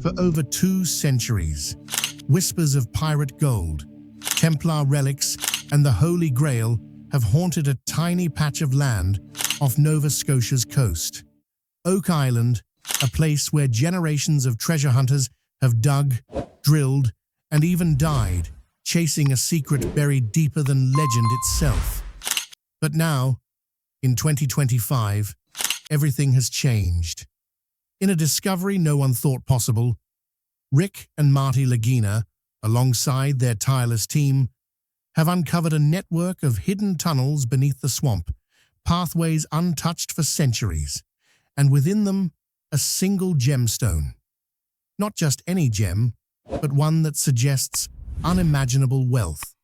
for over 2 centuries. Whispers of pirate gold, Templar relics, and the Holy Grail have haunted a tiny patch of land off Nova Scotia's coast. Oak Island, a place where generations of treasure hunters have dug, drilled, and even died, chasing a secret buried deeper than legend itself. But now, in 2025, everything has changed. In a discovery no one thought possible, Rick and Marty Lagina, alongside their tireless team, have uncovered a network of hidden tunnels beneath the swamp, pathways untouched for centuries, and within them, a single gemstone. Not just any gem, but one that suggests unimaginable wealth,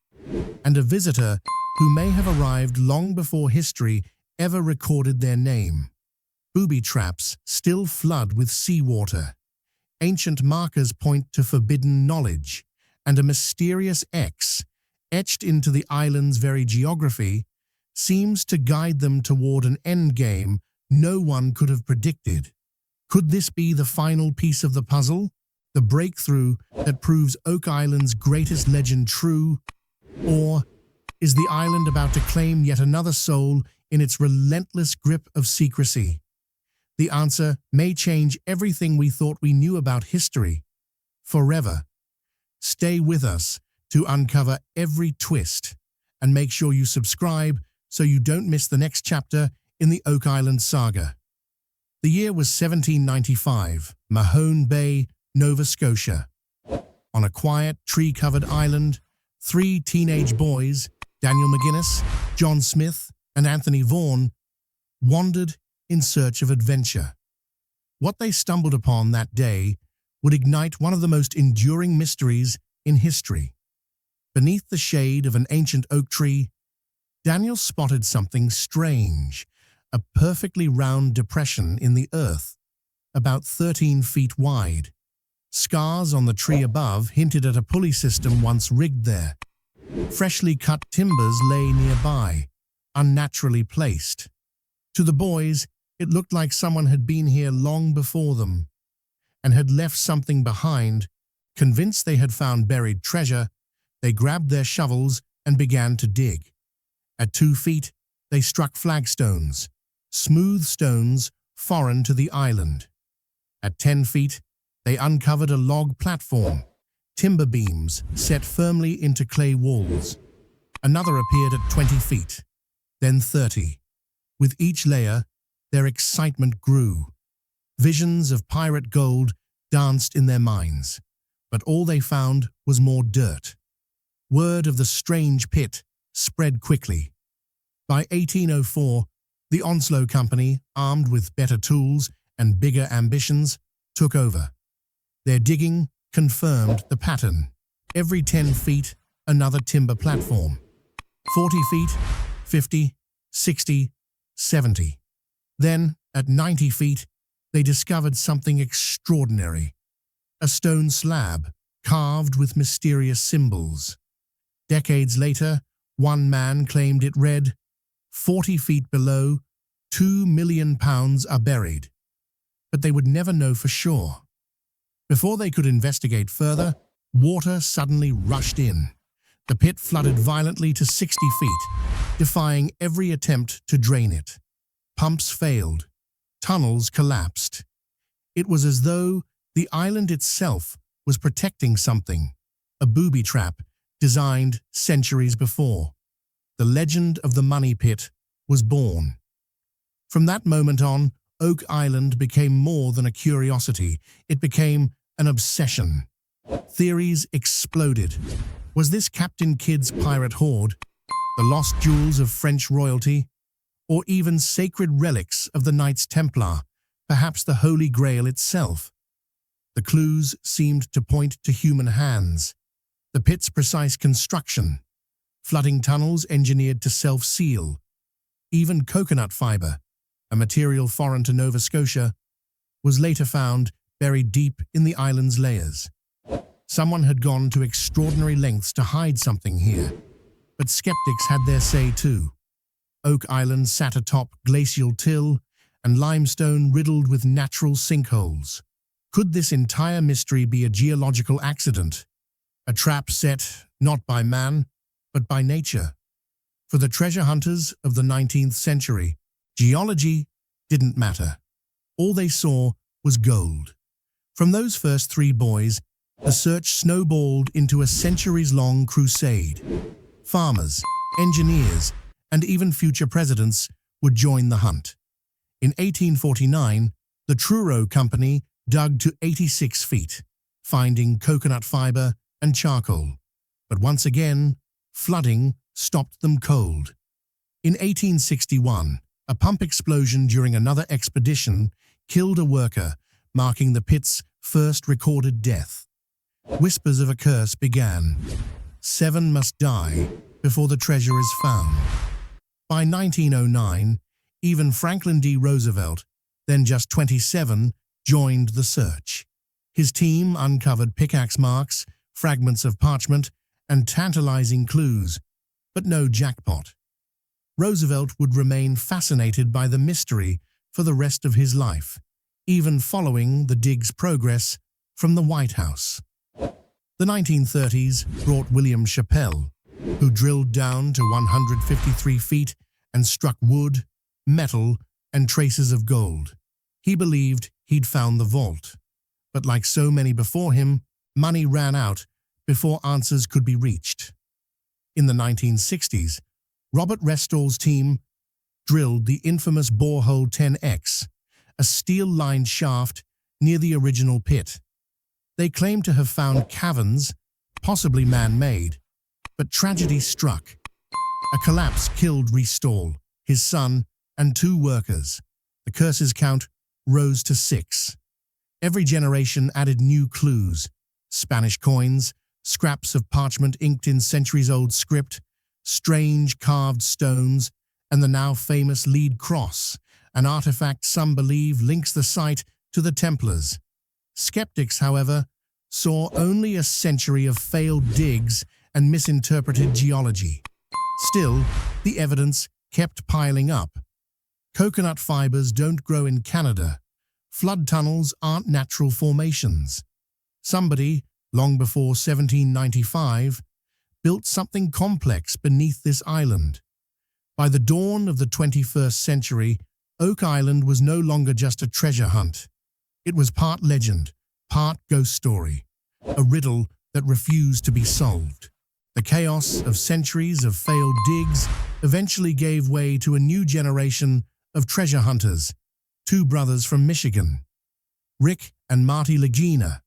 and a visitor who may have arrived long before history ever recorded their name. Booby traps still flood with seawater. Ancient markers point to forbidden knowledge, and a mysterious X, etched into the island's very geography, seems to guide them toward an endgame no one could have predicted. Could this be the final piece of the puzzle? The breakthrough that proves Oak Island's greatest legend true? Or is the island about to claim yet another soul in its relentless grip of secrecy? The answer may change everything we thought we knew about history forever. Stay with us to uncover every twist, and make sure you subscribe so you don't miss the next chapter in the Oak Island saga. The year was 1795, Mahone Bay, Nova Scotia. On a quiet, tree-covered island, 3 teenage boys, Daniel McGuinness, John Smith, and Anthony Vaughan, wandered in search of adventure. What they stumbled upon that day would ignite one of the most enduring mysteries in history. Beneath the shade of an ancient oak tree, Daniel spotted something strange, a perfectly round depression in the earth, about 13 feet wide. Scars on the tree above hinted at a pulley system once rigged there. Freshly cut timbers lay nearby, unnaturally placed. To the boys, it looked like someone had been here long before them, and had left something behind. Convinced they had found buried treasure, they grabbed their shovels and began to dig. At 2 feet, they struck flagstones, smooth stones foreign to the island. At 10 feet, they uncovered a log platform, timber beams set firmly into clay walls. Another appeared at 20 feet, then 30. With each layer, their excitement grew. Visions of pirate gold danced in their minds, but all they found was more dirt. Word of the strange pit spread quickly. By 1804, the Onslow Company, armed with better tools and bigger ambitions, took over. Their digging confirmed the pattern. Every 10 feet, another timber platform. 40 feet, 50, 60, 70. Then, at 90 feet, they discovered something extraordinary. A stone slab, carved with mysterious symbols. Decades later, one man claimed it read, 40 feet below, 2 million pounds are buried. But they would never know for sure. Before they could investigate further, water suddenly rushed in. The pit flooded violently to 60 feet, defying every attempt to drain it. Pumps failed. Tunnels collapsed. It was as though the island itself was protecting something, a booby trap designed centuries before. The legend of the money pit was born. From that moment on, Oak Island became more than a curiosity. It became an obsession. Theories exploded. Was this Captain Kidd's pirate hoard, the lost jewels of French royalty, or even sacred relics of the Knights Templar, perhaps the Holy Grail itself? The clues seemed to point to human hands. The pit's precise construction, flooding tunnels engineered to self-seal. Even coconut fiber, a material foreign to Nova Scotia, was later found buried deep in the island's layers. Someone had gone to extraordinary lengths to hide something here, but skeptics had their say too. Oak Island sat atop glacial till and limestone riddled with natural sinkholes. Could this entire mystery be a geological accident? A trap set not by man, but by nature? For the treasure hunters of the 19th century, geology didn't matter. All they saw was gold. From those first three boys, the search snowballed into a centuries-long crusade. Farmers, engineers, and even future presidents would join the hunt. In 1849, the Truro Company dug to 86 feet, finding coconut fiber and charcoal. But once again, flooding stopped them cold. In 1861, a pump explosion during another expedition killed a worker, marking the pit's first recorded death. Whispers of a curse began. 7 must die before the treasure is found. By 1909, even Franklin D. Roosevelt, then just 27, joined the search. His team uncovered pickaxe marks, fragments of parchment, and tantalizing clues, but no jackpot. Roosevelt would remain fascinated by the mystery for the rest of his life, even following the dig's progress from the White House. The 1930s brought William Chappell, who drilled down to 153 feet and struck wood, metal, and traces of gold. He believed he'd found the vault, but like so many before him, money ran out before answers could be reached. In the 1960s, Robert Restall's team drilled the infamous borehole 10X, a steel-lined shaft near the original pit. They claimed to have found caverns, possibly man-made, but tragedy struck. A collapse killed Restall, his son, and 2 workers. The curse's count rose to 6. Every generation added new clues: Spanish coins, scraps of parchment inked in centuries-old script, strange carved stones, and the now famous lead cross, an artifact some believe links the site to the Templars. Skeptics, however, saw only a century of failed digs and misinterpreted geology. Still, the evidence kept piling up. Coconut fibers don't grow in Canada. Flood tunnels aren't natural formations. Somebody, long before 1795, built something complex beneath this island. By the dawn of the 21st century, Oak Island was no longer just a treasure hunt. It was part legend, part ghost story, a riddle that refused to be solved. The chaos of centuries of failed digs eventually gave way to a new generation of treasure hunters, 2 brothers from Michigan, Rick and Marty Lagina.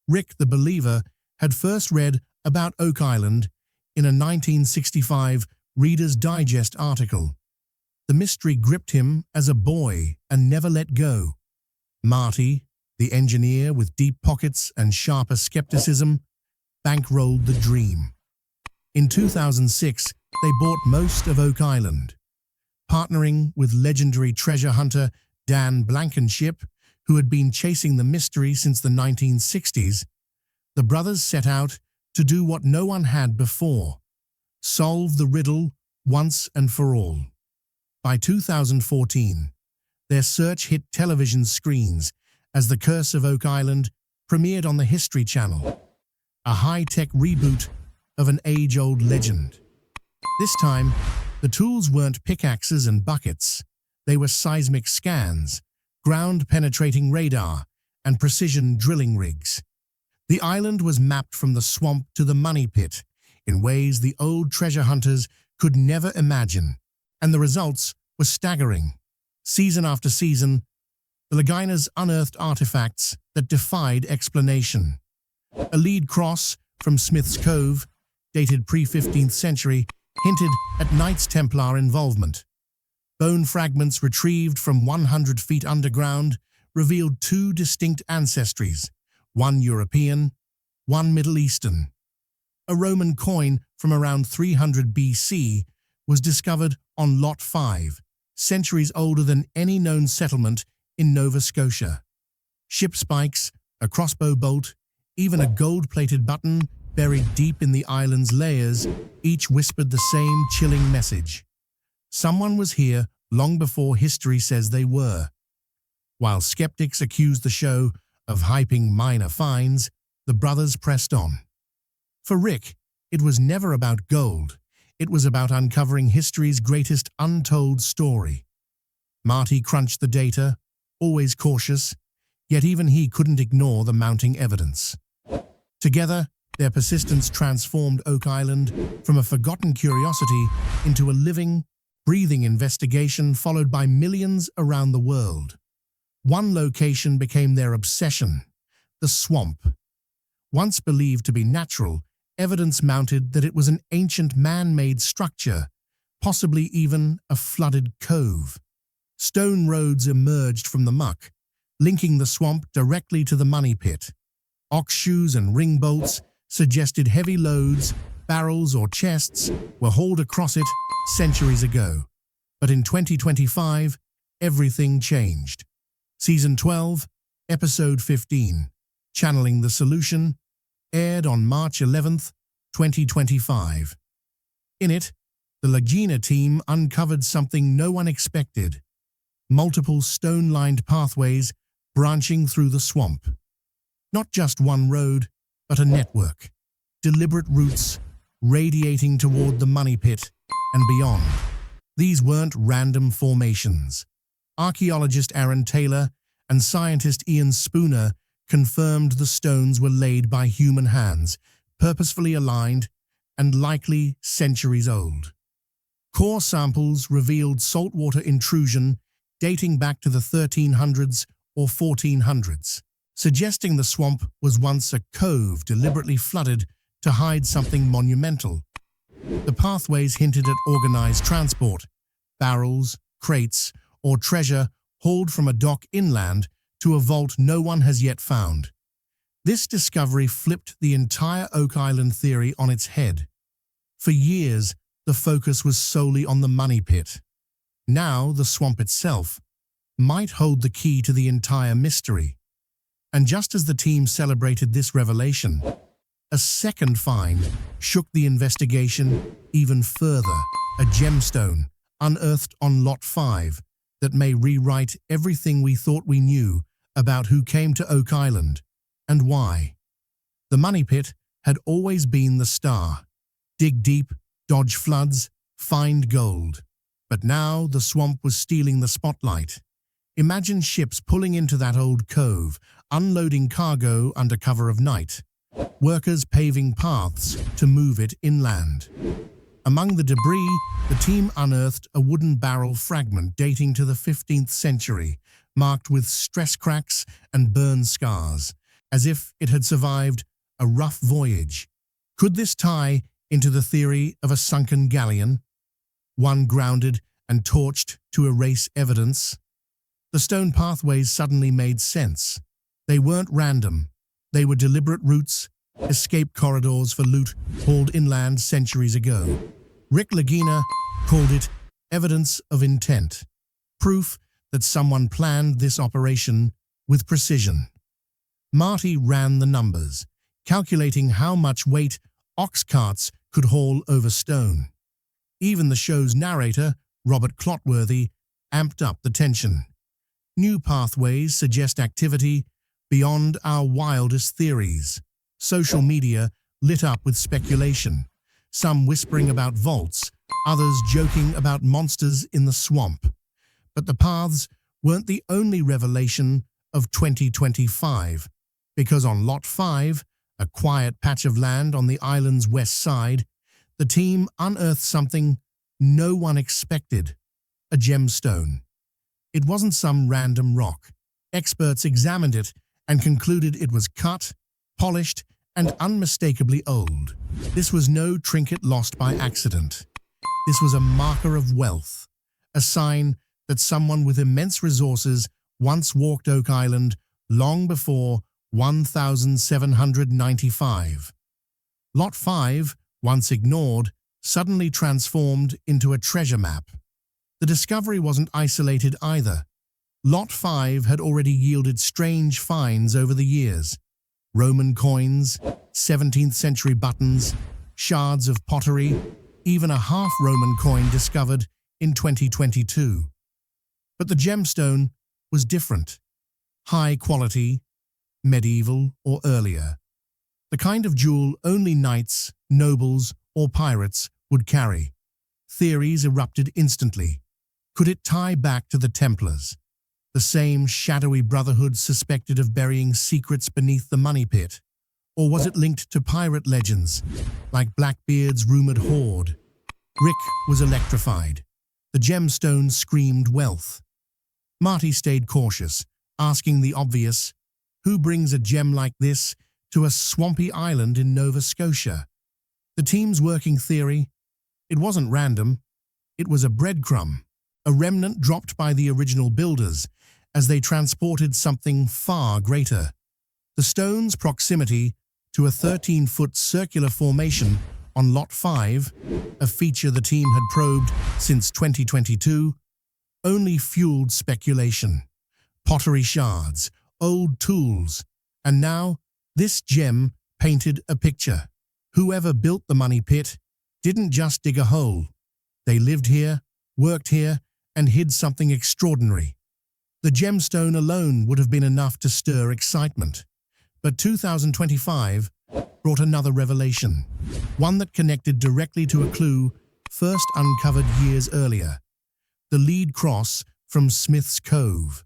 Rick, the believer, had first read about Oak Island in a 1965 Reader's Digest article. The mystery gripped him as a boy and never let go. Marty, the engineer with deep pockets and sharper skepticism, bankrolled the dream. In 2006, they bought most of Oak Island. Partnering with legendary treasure hunter Dan Blankenship, who had been chasing the mystery since the 1960s, the brothers set out to do what no one had before: solve the riddle once and for all. By 2014, their search hit television screens as The Curse of Oak Island premiered on the History Channel, a high-tech reboot of an age-old legend. This time, the tools weren't pickaxes and buckets. They were seismic scans, ground-penetrating radar, and precision drilling rigs. The island was mapped from the swamp to the money pit in ways the old treasure hunters could never imagine, and the results were staggering. Season after season, the Lagina's unearthed artifacts that defied explanation. A lead cross from Smith's Cove, dated pre-15th century, hinted at Knights Templar involvement. Bone fragments retrieved from 100 feet underground revealed 2 distinct ancestries, one European, one Middle Eastern. A Roman coin from around 300 BC was discovered on Lot 5, centuries older than any known settlement in Nova Scotia. Ship spikes, a crossbow bolt, even a gold-plated button buried deep in the island's layers, each whispered the same chilling message. Someone was here long before history says they were. While skeptics accused the show of hyping minor finds, the brothers pressed on. For Rick, it was never about gold. It was about uncovering history's greatest untold story. Marty crunched the data, always cautious, yet even he couldn't ignore the mounting evidence. Together, their persistence transformed Oak Island from a forgotten curiosity into a living, breathing investigation followed by millions around the world. One location became their obsession: the swamp. Once believed to be natural, evidence mounted that it was an ancient man-made structure, possibly even a flooded cove. Stone roads emerged from the muck, linking the swamp directly to the money pit. Ox shoes and ring bolts suggested heavy loads, barrels or chests were hauled across it centuries ago. But in 2025, everything changed. Season 12, Episode 15, Channeling the Solution, aired on March 11th, 2025. In it, the Lagina team uncovered something no one expected: multiple stone-lined pathways branching through the swamp. Not just one road, but a network. Deliberate routes radiating toward the money pit and beyond. These weren't random formations. Archaeologist Aaron Taylor and scientist Ian Spooner confirmed the stones were laid by human hands, purposefully aligned and likely centuries old. Core samples revealed saltwater intrusion dating back to the 1300s or 1400s, suggesting the swamp was once a cove deliberately flooded to hide something monumental. The pathways hinted at organized transport: barrels, crates, or treasure hauled from a dock inland to a vault no one has yet found. This discovery flipped the entire Oak Island theory on its head. For years, the focus was solely on the money pit. Now, the swamp itself might hold the key to the entire mystery. And just as the team celebrated this revelation, a second find shook the investigation even further: a gemstone unearthed on Lot 5 that may rewrite everything we thought we knew about who came to Oak Island and why. The money pit had always been the star: dig deep, dodge floods, find gold. But now the swamp was stealing the spotlight. Imagine ships pulling into that old cove, unloading cargo under cover of night. Workers paving paths to move it inland. Among the debris, the team unearthed a wooden barrel fragment dating to the 15th century, marked with stress cracks and burn scars, as if it had survived a rough voyage. Could this tie into the theory of a sunken galleon, one grounded and torched to erase evidence? The stone pathways suddenly made sense. They weren't random. They were deliberate routes, escape corridors for loot hauled inland centuries ago. Rick Lagina called it evidence of intent, proof that someone planned this operation with precision. Marty ran the numbers, calculating how much weight ox carts could haul over stone. Even the show's narrator, Robert Clotworthy, amped up the tension. New pathways suggest activity beyond our wildest theories. Social media lit up with speculation, some whispering about vaults, others joking about monsters in the swamp. But the paths weren't the only revelation of 2025, because on Lot 5, a quiet patch of land on the island's west side, the team unearthed something no one expected: a gemstone. It wasn't some random rock. Experts examined it and concluded it was cut, polished, and unmistakably old. This was no trinket lost by accident. This was a marker of wealth, a sign that someone with immense resources once walked Oak Island long before 1795. Lot 5, once ignored, suddenly transformed into a treasure map. The discovery wasn't isolated either. Lot 5 had already yielded strange finds over the years: Roman coins, 17th century buttons, shards of pottery, even a half-Roman coin discovered in 2022. But the gemstone was different. High quality, medieval, or earlier. The kind of jewel only knights, nobles, or pirates would carry. Theories erupted instantly. Could it tie back to the Templars, the same shadowy brotherhood suspected of burying secrets beneath the money pit? Or was it linked to pirate legends, like Blackbeard's rumored hoard? Rick was electrified. The gemstone screamed wealth. Marty stayed cautious, asking the obvious, who brings a gem like this to a swampy island in Nova Scotia? The team's working theory? It wasn't random. It was a breadcrumb, a remnant dropped by the original builders as they transported something far greater. The stone's proximity to a 13-foot circular formation on Lot 5, a feature the team had probed since 2022, only fueled speculation. Pottery shards, old tools, and now this gem painted a picture. Whoever built the money pit didn't just dig a hole. They lived here, worked here, and hid something extraordinary. The gemstone alone would have been enough to stir excitement. But 2025 brought another revelation, one that connected directly to a clue first uncovered years earlier. The lead cross from Smith's Cove.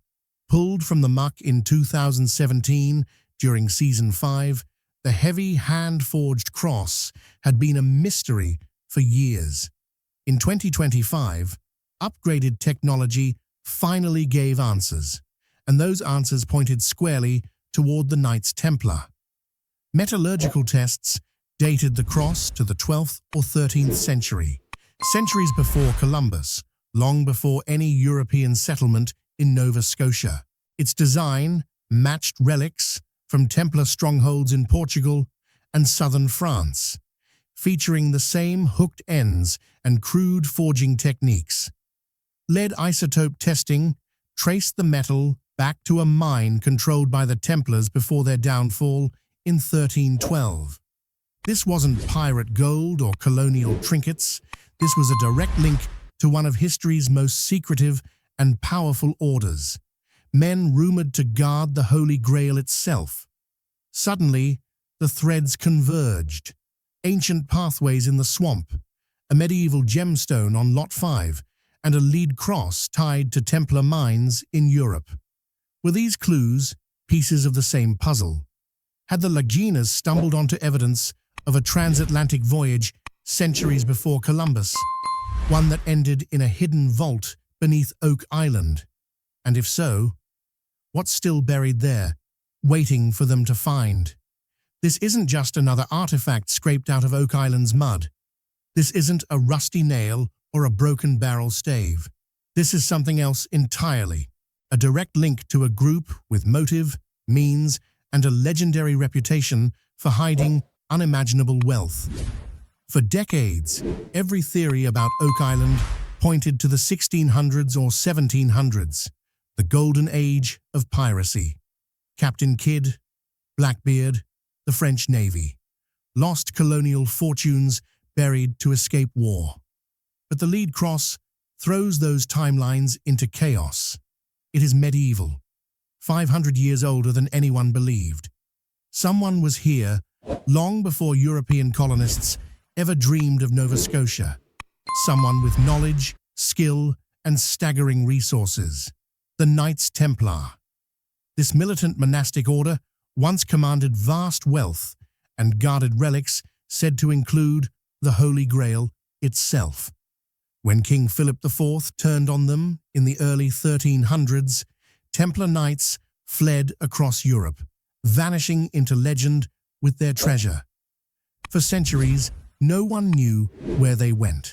Pulled from the muck in 2017 during Season 5, the heavy hand-forged cross had been a mystery for years. In 2025, upgraded technology finally gave answers, and those answers pointed squarely toward the Knights Templar. Metallurgical tests dated the cross to the 12th or 13th century, centuries before Columbus, long before any European settlement in Nova Scotia. Its design matched relics from Templar strongholds in Portugal and southern France, featuring the same hooked ends and crude forging techniques. Lead isotope testing traced the metal back to a mine controlled by the Templars before their downfall in 1312. This wasn't pirate gold or colonial trinkets. This was a direct link to one of history's most secretive and powerful orders, men rumored to guard the Holy Grail itself. Suddenly, the threads converged. Ancient pathways in the swamp, a medieval gemstone on Lot 5, and a lead cross tied to Templar mines in Europe. Were these clues pieces of the same puzzle? Had the Laginas stumbled onto evidence of a transatlantic voyage centuries before Columbus, one that ended in a hidden vault beneath Oak Island? And if so, what's still buried there, waiting for them to find? This isn't just another artifact scraped out of Oak Island's mud. This isn't a rusty nail or a broken barrel stave. This is something else entirely, a direct link to a group with motive, means, and a legendary reputation for hiding unimaginable wealth. For decades, every theory about Oak Island pointed to the 1600s or 1700s, the golden age of piracy. Captain Kidd, Blackbeard, the French Navy, lost colonial fortunes buried to escape war. But the lead cross throws those timelines into chaos. It is medieval, 500 years older than anyone believed. Someone was here long before European colonists ever dreamed of Nova Scotia. Someone with knowledge, skill, and staggering resources. The Knights Templar. This militant monastic order once commanded vast wealth and guarded relics said to include the Holy Grail itself. When King Philip IV turned on them in the early 1300s, Templar knights fled across Europe, vanishing into legend with their treasure. For centuries, no one knew where they went.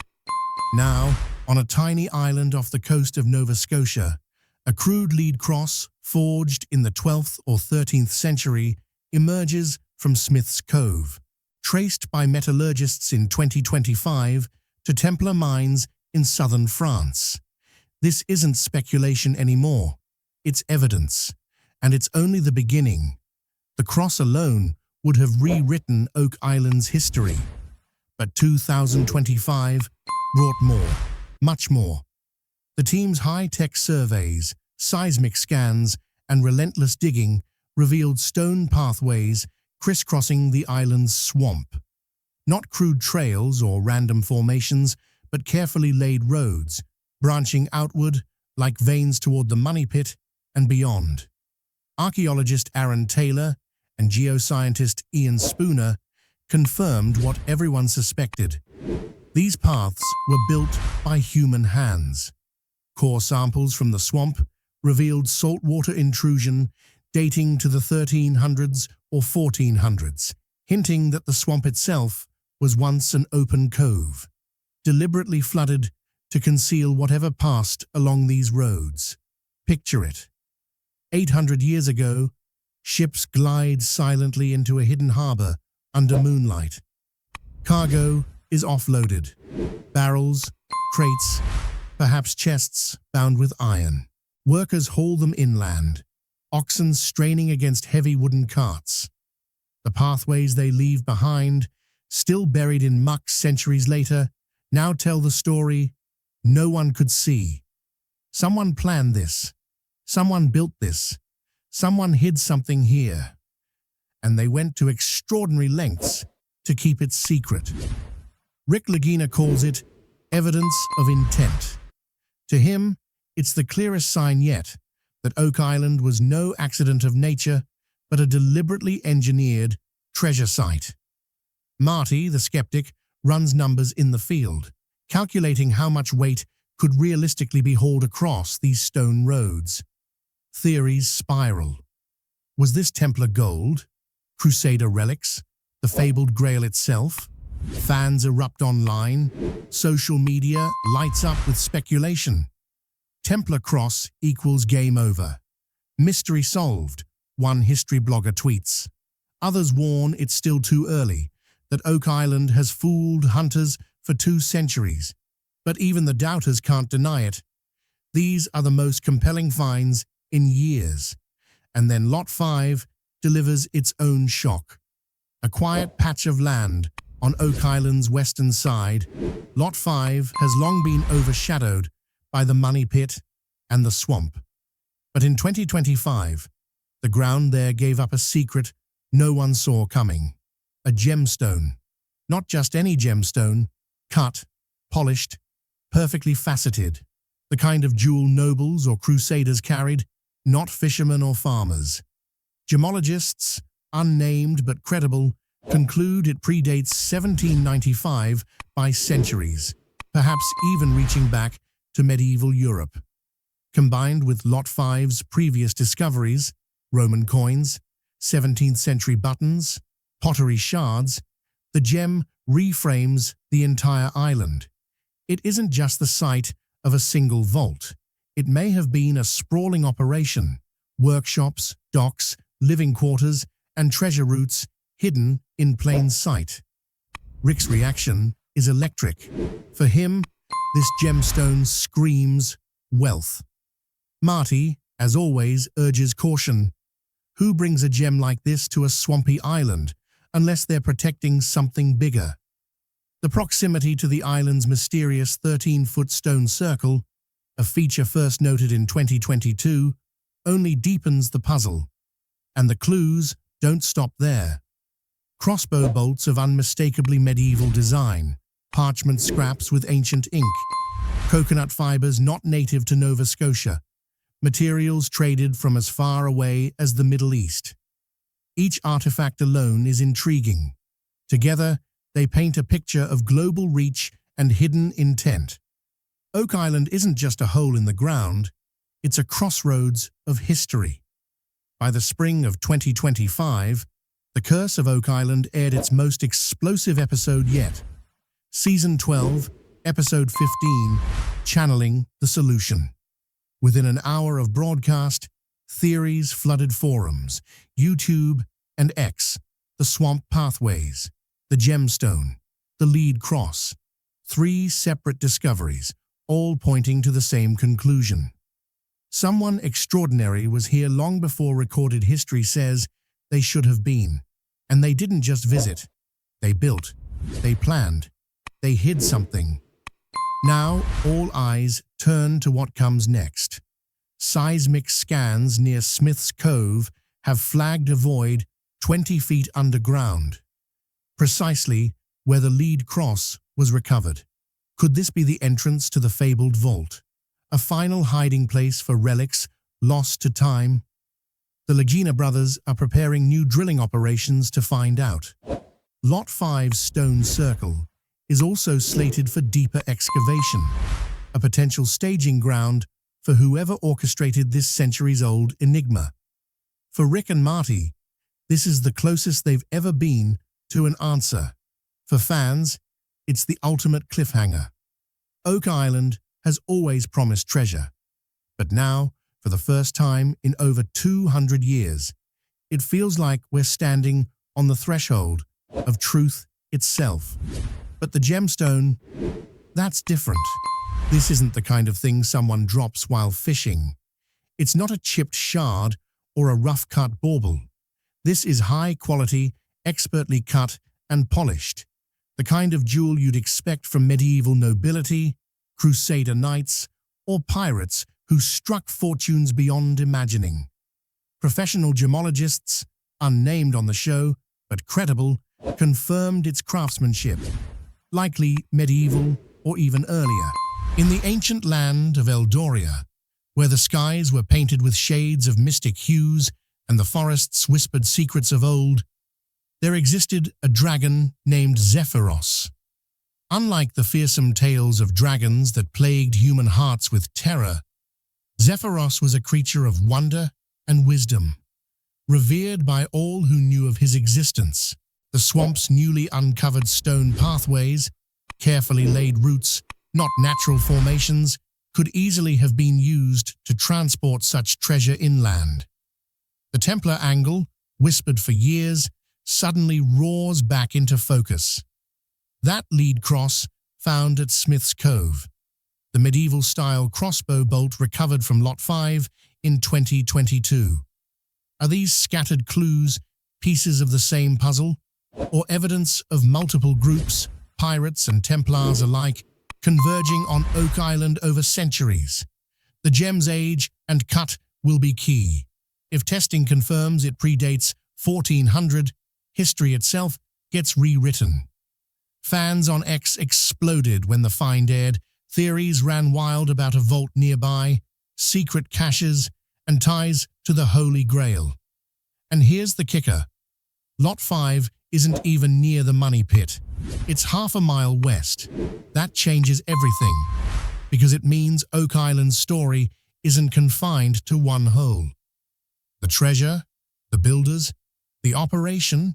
Now, on a tiny island off the coast of Nova Scotia, a crude lead cross, forged in the 12th or 13th century, emerges from Smith's Cove, traced by metallurgists in 2025 to Templar mines in southern France. This isn't speculation anymore. It's evidence, and it's only the beginning. The cross alone would have rewritten Oak Island's history. But 2025 brought more, much more. The team's high-tech surveys, seismic scans, and relentless digging revealed stone pathways crisscrossing the island's swamp. Not crude trails or random formations, but carefully laid roads, branching outward like veins toward the money pit and beyond. Archaeologist Aaron Taylor and geoscientist Ian Spooner confirmed what everyone suspected. These paths were built by human hands. Core samples from the swamp revealed saltwater intrusion dating to the 1300s or 1400s, hinting that the swamp itself was once an open cove, deliberately flooded to conceal whatever passed along these roads. Picture it. 800 years ago, ships glide silently into a hidden harbor under moonlight. Cargo is offloaded. Barrels, crates, perhaps chests bound with iron. Workers haul them inland, oxen straining against heavy wooden carts. The pathways they leave behind, still buried in muck centuries later, now tell the story no one could see. Someone planned this. Someone built this. Someone hid something here. And they went to extraordinary lengths to keep it secret. Rick Lagina calls it evidence of intent. To him, it's the clearest sign yet that Oak Island was no accident of nature, but a deliberately engineered treasure site. Marty, the skeptic, runs numbers in the field, calculating how much weight could realistically be hauled across these stone roads. Theories spiral. Was this Templar gold? Crusader relics? The fabled Grail itself? Fans erupt online. Social media lights up with speculation. Templar cross equals game over. Mystery solved, one history blogger tweets. Others warn it's still too early, that Oak Island has fooled hunters for 2 centuries. But even the doubters can't deny it. These are the most compelling finds in years. And then Lot 5 delivers its own shock. A quiet patch of land on Oak Island's western side, Lot 5 has long been overshadowed by the money pit and the swamp. But in 2025, the ground there gave up a secret no one saw coming. A gemstone. Not just any gemstone, cut, polished, perfectly faceted. The kind of jewel nobles or crusaders carried, not fishermen or farmers. Gemologists, unnamed but credible, conclude it predates 1795 by centuries, perhaps even reaching back to medieval Europe. Combined with Lot 5's previous discoveries, Roman coins, 17th century buttons, pottery shards, the gem reframes the entire island. It isn't just the site of a single vault. It may have been a sprawling operation, workshops, docks, living quarters, and treasure routes hidden in plain sight. Rick's reaction is electric. For him, this gemstone screams wealth. Marty, as always, urges caution. Who brings a gem like this to a swampy island unless they're protecting something bigger? The proximity to the island's mysterious 13-foot stone circle, a feature first noted in 2022, only deepens the puzzle. And the clues don't stop there. Crossbow bolts of unmistakably medieval design, parchment scraps with ancient ink, coconut fibers not native to Nova Scotia, materials traded from as far away as the Middle East. Each artifact alone is intriguing. Together, they paint a picture of global reach and hidden intent. Oak Island isn't just a hole in the ground, it's a crossroads of history. By the spring of 2025, The Curse of Oak Island aired its most explosive episode yet. Season 12, Episode 15, Channeling the Solution. Within an hour of broadcast, theories flooded forums, YouTube and X, the swamp pathways, the gemstone, the lead cross. 3 separate discoveries, all pointing to the same conclusion. Someone extraordinary was here long before recorded history says they should have been. And they didn't just visit. They built. They planned. They hid something. Now, all eyes turn to what comes next. Seismic scans near Smith's Cove have flagged a void 20 feet underground, precisely where the lead cross was recovered. Could this be the entrance to the fabled vault, a final hiding place for relics lost to time? The Lagina brothers are preparing new drilling operations to find out. Lot 5's stone circle is also slated for deeper excavation, a potential staging ground for whoever orchestrated this centuries-old enigma. For Rick and Marty, this is the closest they've ever been to an answer. For fans, it's the ultimate cliffhanger. Oak Island has always promised treasure, but now, for the first time in over 200 years, it feels like we're standing on the threshold of truth itself. But the gemstone, that's different. This isn't the kind of thing someone drops while fishing. It's not a chipped shard or a rough-cut bauble. This is high-quality, expertly cut and polished, the kind of jewel you'd expect from medieval nobility, crusader knights, or pirates who struck fortunes beyond imagining. Professional gemologists, unnamed on the show, but credible, confirmed its craftsmanship, likely medieval or even earlier. In the ancient land of Eldoria, where the skies were painted with shades of mystic hues and the forests whispered secrets of old, there existed a dragon named Zephyros. Unlike the fearsome tales of dragons that plagued human hearts with terror, Zephyros was a creature of wonder and wisdom, revered by all who knew of his existence. The swamp's newly uncovered stone pathways, carefully laid routes, not natural formations, could easily have been used to transport such treasure inland. The Templar angle, whispered for years, suddenly roars back into focus. That lead cross, found at Smith's Cove, the medieval-style crossbow bolt recovered from Lot 5 in 2022. Are these scattered clues pieces of the same puzzle, or evidence of multiple groups, pirates and Templars alike, converging on Oak Island over centuries? The gem's age and cut will be key. If testing confirms it predates 1400, history itself gets rewritten. Fans on X exploded when the find aired. Theories ran wild about a vault nearby, secret caches, and ties to the Holy Grail. And here's the kicker. Lot 5 isn't even near the money pit. It's half a mile west. That changes everything, because it means Oak Island's story isn't confined to one hole. The treasure, the builders, the operation,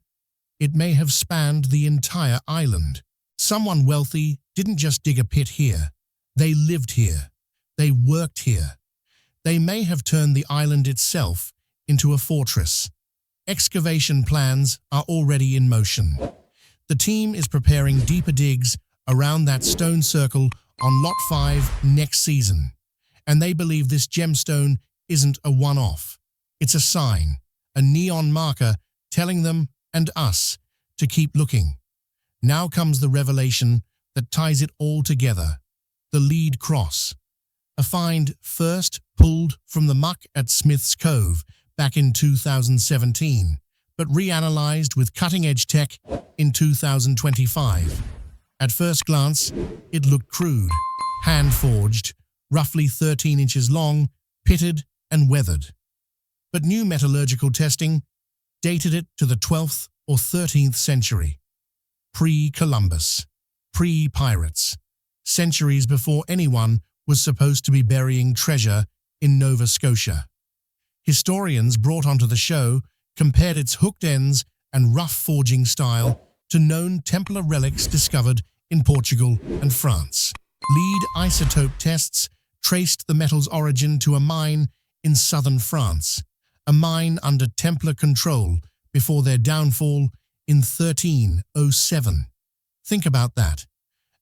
it may have spanned the entire island. Someone wealthy didn't just dig a pit here. They lived here. They worked here. They may have turned the island itself into a fortress. Excavation plans are already in motion. The team is preparing deeper digs around that stone circle on Lot 5 next season. And they believe this gemstone isn't a one-off. It's a sign, a neon marker telling them and us to keep looking. Now comes the revelation that ties it all together. The lead cross. A find first pulled from the muck at Smith's Cove back in 2017, but reanalyzed with cutting-edge tech in 2025. At first glance, it looked crude, hand-forged, roughly 13 inches long, pitted and weathered. But new metallurgical testing dated it to the 12th or 13th century. Pre-Columbus, pre-pirates, centuries before anyone was supposed to be burying treasure in Nova Scotia. Historians brought onto the show compared its hooked ends and rough forging style to known Templar relics discovered in Portugal and France. Lead isotope tests traced the metal's origin to a mine in southern France, a mine under Templar control before their downfall in 1307. Think about that.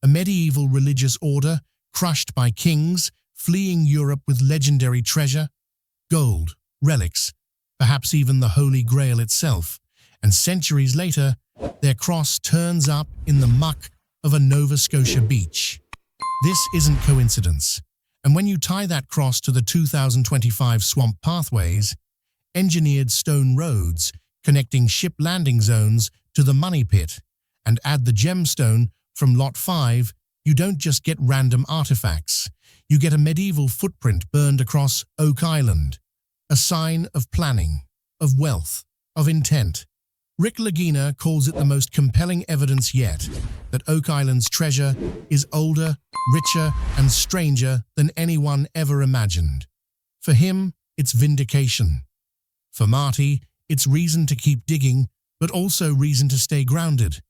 A medieval religious order crushed by kings, fleeing Europe with legendary treasure, gold, relics, perhaps even the Holy Grail itself, and centuries later, their cross turns up in the muck of a Nova Scotia beach. This isn't coincidence, and when you tie that cross to the 2025 swamp pathways, engineered stone roads connecting ship landing zones to the money pit, and add the gemstone from Lot 5, you don't just get random artifacts. You get a medieval footprint burned across Oak Island, a sign of planning, of wealth, of intent. Rick Lagina calls it the most compelling evidence yet that Oak Island's treasure is older, richer, and stranger than anyone ever imagined. For him, it's vindication. For Marty, it's reason to keep digging, but also reason to stay grounded.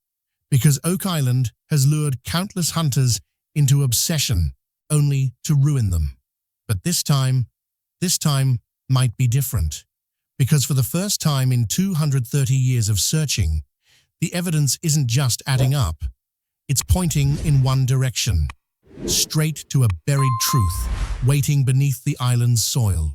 Because Oak Island has lured countless hunters into obsession, only to ruin them. But this time might be different. Because for the first time in 230 years of searching, the evidence isn't just adding up. It's pointing in one direction, straight to a buried truth waiting beneath the island's soil.